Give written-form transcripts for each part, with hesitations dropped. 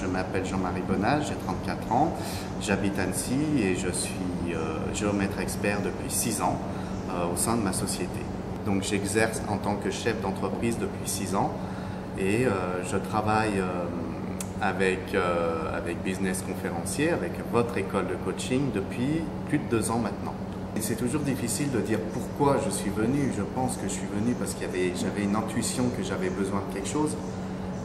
Je m'appelle Jean-Marie Bonnage, j'ai 34 ans, j'habite Annecy et je suis géomètre expert depuis 6 ans au sein de ma société. Donc j'exerce en tant que chef d'entreprise depuis 6 ans et je travaille avec Business Conférencier, avec votre école de coaching depuis plus de 2 ans maintenant. C'est toujours difficile de dire pourquoi je suis venu. Je pense que je suis venu parce que j'avais une intuition que j'avais besoin de quelque chose.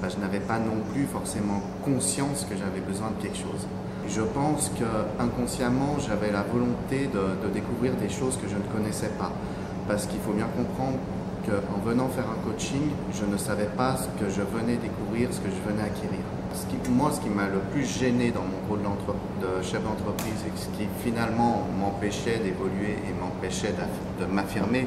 Je n'avais pas non plus forcément conscience que j'avais besoin de quelque chose. Je pense qu'inconsciemment, j'avais la volonté de découvrir des choses que je ne connaissais pas. Parce qu'il faut bien comprendre qu'en venant faire un coaching, je ne savais pas ce que je venais découvrir, ce que je venais acquérir. Moi, ce qui m'a le plus gêné dans mon rôle de chef d'entreprise et ce qui finalement m'empêchait d'évoluer et m'empêchait de m'affirmer,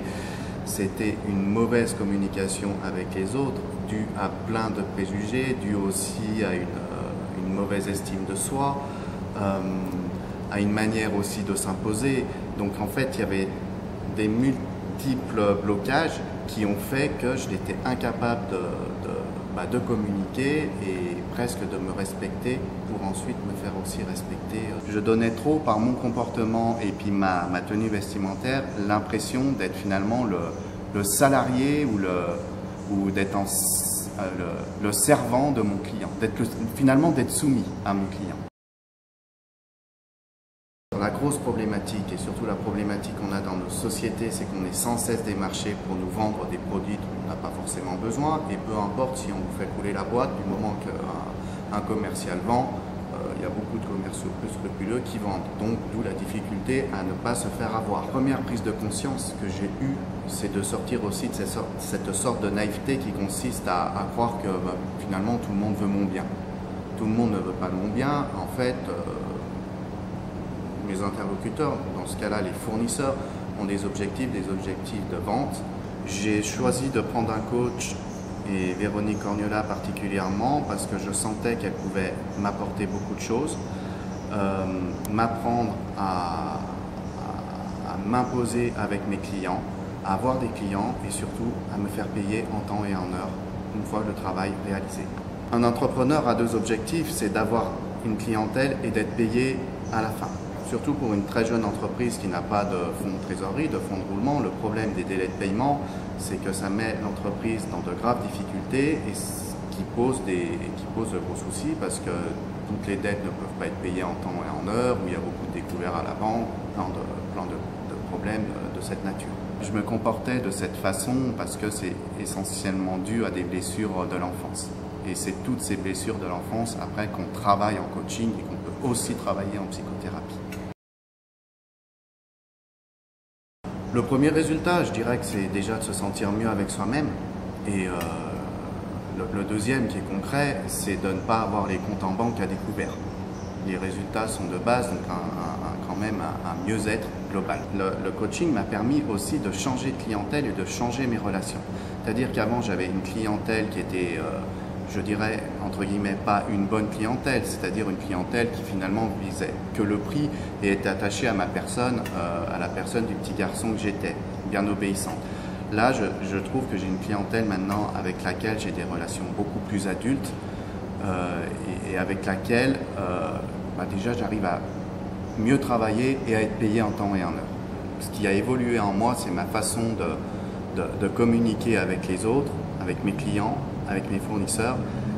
c'était une mauvaise communication avec les autres, due à plein de préjugés, due aussi à une mauvaise estime de soi, à une manière aussi de s'imposer. Donc en fait, il y avait des multiples blocages qui ont fait que je n'étais incapable de communiquer et presque de me respecter pour ensuite me faire aussi respecter. Je donnais trop par mon comportement et puis ma tenue vestimentaire l'impression d'être finalement le salarié ou d'être le servant de mon client, finalement d'être soumis à mon client. La grosse problématique et surtout la problématique qu'on a dans nos sociétés, c'est qu'on est sans cesse démarché pour nous vendre des produits dont on n'a pas forcément besoin et peu importe si on vous fait couler la boîte, du moment qu'un commercial vend, il y a beaucoup de commerciaux plus scrupuleux qui vendent. Donc d'où la difficulté à ne pas se faire avoir. La première prise de conscience que j'ai eue, c'est de sortir aussi de cette sorte de naïveté qui consiste à croire que finalement tout le monde veut mon bien. Tout le monde ne veut pas mon bien. En fait, mes interlocuteurs, dans ce cas-là les fournisseurs, ont des objectifs de vente. J'ai choisi de prendre un coach, et Véronique Corniola particulièrement, parce que je sentais qu'elle pouvait m'apporter beaucoup de choses, m'apprendre à m'imposer avec mes clients, à avoir des clients et surtout à me faire payer en temps et en heure, une fois le travail réalisé. Un entrepreneur a 2 objectifs, c'est d'avoir une clientèle et d'être payé à la fin. Surtout pour une très jeune entreprise qui n'a pas de fonds de trésorerie, de fonds de roulement, le problème des délais de paiement, c'est que ça met l'entreprise dans de graves difficultés et qui pose de gros soucis parce que toutes les dettes ne peuvent pas être payées en temps et en heure, où il y a beaucoup de découverts à la banque, plein de problèmes de cette nature. Je me comportais de cette façon parce que c'est essentiellement dû à des blessures de l'enfance. Et c'est toutes ces blessures de l'enfance après qu'on travaille en coaching et qu'on peut aussi travailler en psychothérapie. Le premier résultat, je dirais que c'est déjà de se sentir mieux avec soi-même. Et le deuxième qui est concret, c'est de ne pas avoir les comptes en banque à découvert. Les résultats sont de base, donc quand même un mieux-être global. Le coaching m'a permis aussi de changer de clientèle et de changer mes relations. C'est-à-dire qu'avant, j'avais une clientèle qui était, je dirais, entre guillemets, pas une bonne clientèle, c'est-à-dire une clientèle qui finalement visait que le prix et était attachée à ma personne, à la personne du petit garçon que j'étais, bien obéissante. Là, je trouve que j'ai une clientèle maintenant avec laquelle j'ai des relations beaucoup plus adultes et avec laquelle déjà j'arrive à mieux travailler et à être payé en temps et en heure. Ce qui a évolué en moi, c'est ma façon de communiquer avec les autres, avec mes clients, avec mes fournisseurs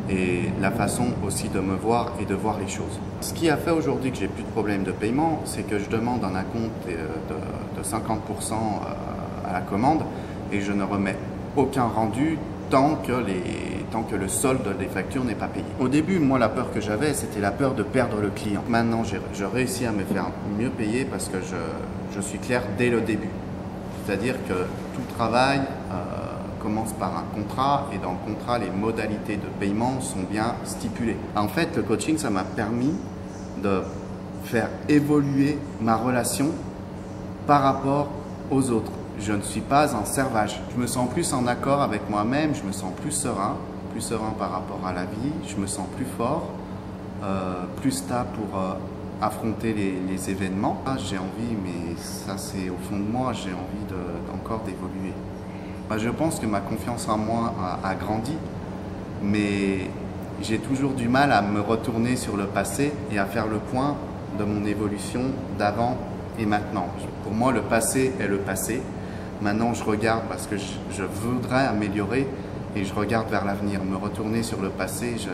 et la façon aussi de me voir et de voir les choses. Ce qui a fait aujourd'hui que j'ai plus de problème de paiement, c'est que je demande un acompte de 50% à la commande et je ne remets aucun rendu tant que le solde des factures n'est pas payé. Au début, moi, la peur que j'avais, c'était la peur de perdre le client. Maintenant, je réussis à me faire mieux payer parce que je suis clair dès le début. C'est-à-dire que tout travail commence par un contrat et dans le contrat, les modalités de paiement sont bien stipulées. En fait, le coaching, ça m'a permis de faire évoluer ma relation par rapport aux autres. Je ne suis pas un servage. Je me sens plus en accord avec moi-même, je me sens plus serein par rapport à la vie, je me sens plus fort, plus stable pour affronter les événements. J'ai envie, mais ça c'est au fond de moi, j'ai envie encore d'évoluer. Je pense que ma confiance en moi a grandi, mais j'ai toujours du mal à me retourner sur le passé et à faire le point de mon évolution d'avant et maintenant. Pour moi, le passé est le passé. Maintenant, je regarde parce que je voudrais améliorer et je regarde vers l'avenir. Me retourner sur le passé, je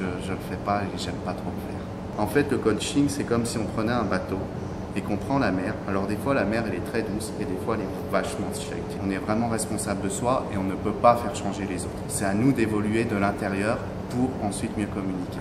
le fais pas et j'aime pas trop le faire. En fait, le coaching, c'est comme si on prenait un bateau et qu'on prend la mer. Alors des fois, la mer, elle est très douce et des fois, elle est vachement shake. On est vraiment responsable de soi et on ne peut pas faire changer les autres. C'est à nous d'évoluer de l'intérieur pour ensuite mieux communiquer.